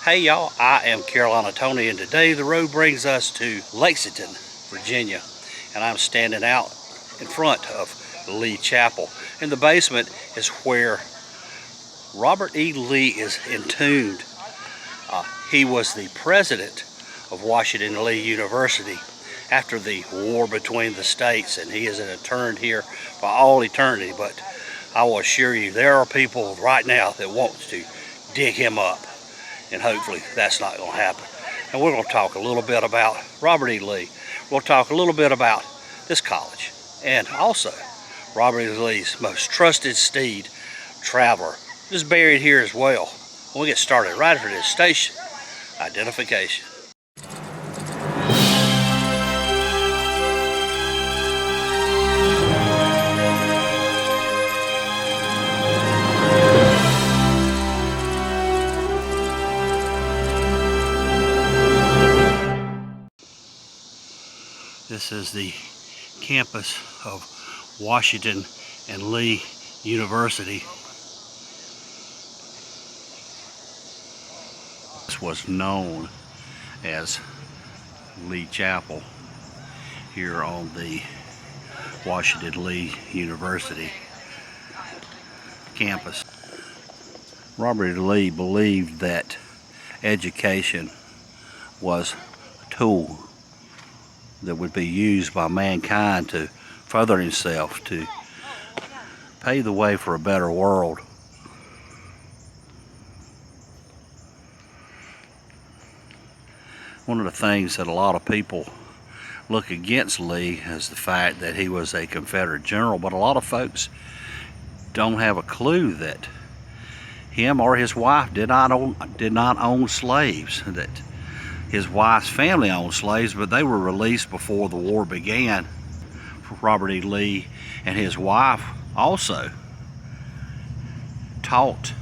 Hey y'all, I am Carolina Tony, and today the road brings us to Lexington, Virginia, and I'm standing out in front of Lee Chapel. In the basement is where Robert E. Lee is entombed. He was the president of Washington Lee University after the war between the states, and he is interned here for all eternity. But I will assure you, there are people right now that want to dig him up, and hopefully that's not going to happen. And we're going to talk a little bit about Robert E. Lee. We'll talk a little bit about this college, and also Robert E. Lee's most trusted steed, Traveler, is buried here as well. We'll get started right after this station identification. This is the campus of Washington and Lee University. This was known as Lee Chapel here on the Washington Lee University campus. Robert E. Lee believed that education was a tool that would be used by mankind to further himself, to pave the way for a better world. One of the things that a lot of people look against Lee is the fact that he was a Confederate general, but a lot of folks don't have a clue that him or his wife did not own slaves, that his wife's family owned slaves, but they were released before the war began. Robert E. Lee and his wife also taught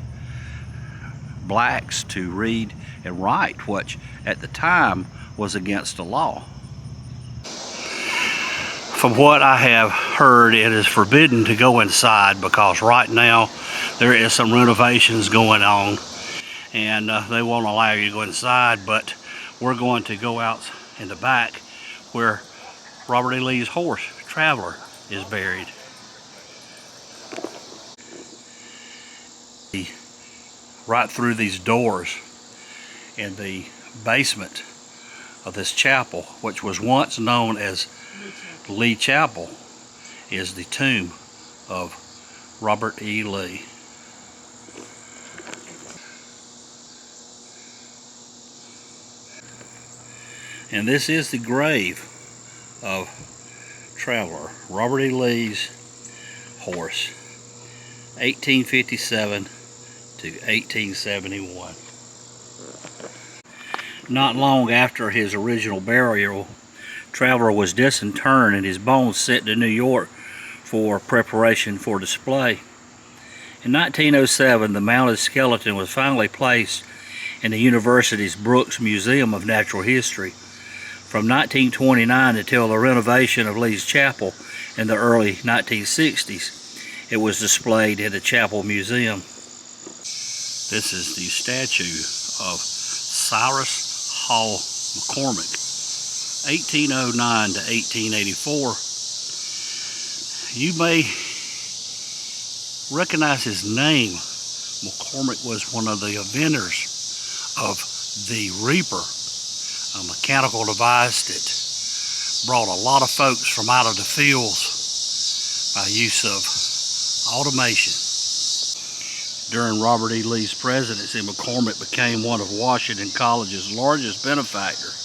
blacks to read and write, which at the time was against the law. From what I have heard, it is forbidden to go inside because right now there is some renovations going on, and they won't allow you to go inside, but we're going to go out in the back where Robert E. Lee's horse, Traveler, is buried. Right through these doors in the basement of this chapel, which was once known as Lee Chapel, is the tomb of Robert E. Lee. And this is the grave of Traveler, Robert E. Lee's horse, 1857 to 1871. Not long after his original burial, Traveler was disinterred and his bones sent to New York for preparation for display. In 1907, the mounted skeleton was finally placed in the university's Brooks Museum of Natural History. From 1929 until the renovation of Lee's Chapel in the early 1960s, it was displayed in the Chapel Museum. This is the statue of Cyrus Hall McCormick, 1809 to 1884. You may recognize his name. McCormick was one of the inventors of the Reaper, a mechanical device that brought a lot of folks from out of the fields by use of automation. During Robert E. Lee's presidency, McCormick became one of Washington College's largest benefactors.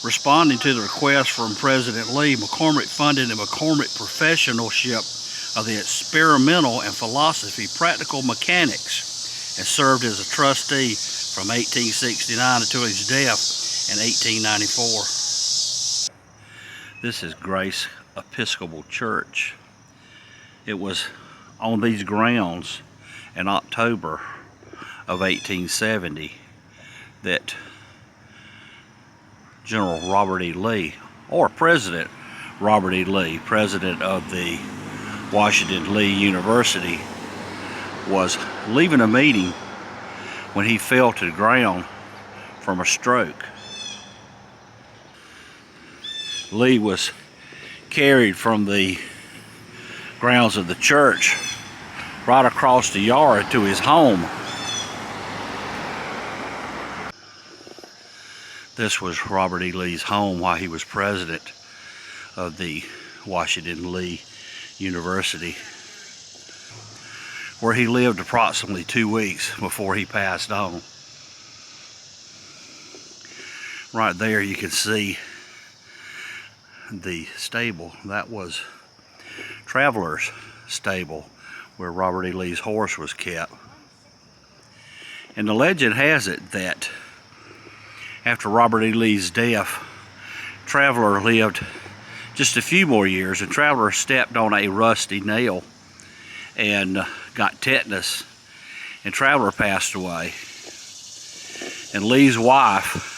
Responding to the request from President Lee, McCormick funded the McCormick Professionalship of the Experimental and Philosophy Practical Mechanics and served as a trustee from 1869 until his death in 1894. This is Grace Episcopal Church. It was on these grounds in October of 1870 that General Robert E. Lee, or President Robert E. Lee, president of the Washington Lee University, was leaving a meeting when he fell to the ground from a stroke. Lee was carried from the grounds of the church right across the yard to his home. This was Robert E. Lee's home while he was president of the Washington Lee University, where he lived approximately 2 weeks before he passed on. Right there you can see the stable. That was Traveler's stable, where Robert E. Lee's horse was kept. And the legend has it that after Robert E. Lee's death, Traveler lived just a few more years, and Traveler stepped on a rusty nail and got tetanus, and Traveler passed away. And Lee's wife,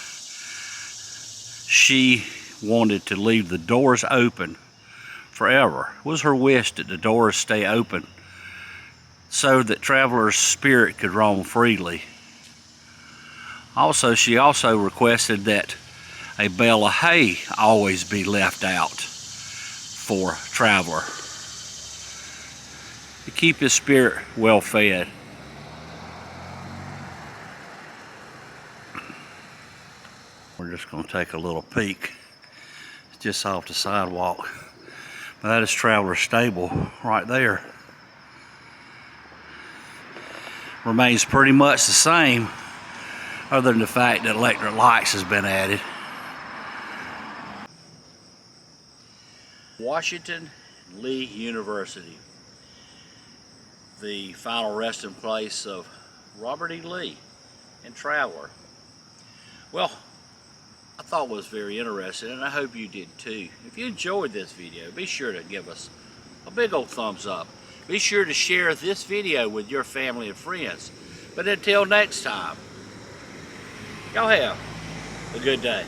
she wanted to leave the doors open forever. It was her wish that the doors stay open so that Traveler's spirit could roam freely. Also, she also requested that a bale of hay always be left out for Traveler to keep his spirit well fed. We're just going to take a little peek just off the sidewalk. That is Traveler's stable right there. Remains pretty much the same, other than the fact that electric lights has been added. Washington Lee University, the final resting place of Robert E. Lee and Traveler. Well, I thought it was very interesting, and I hope you did too. If you enjoyed this video, be sure to give us a big old thumbs up. Be sure to share this video with your family and friends. But until next time, y'all have a good day.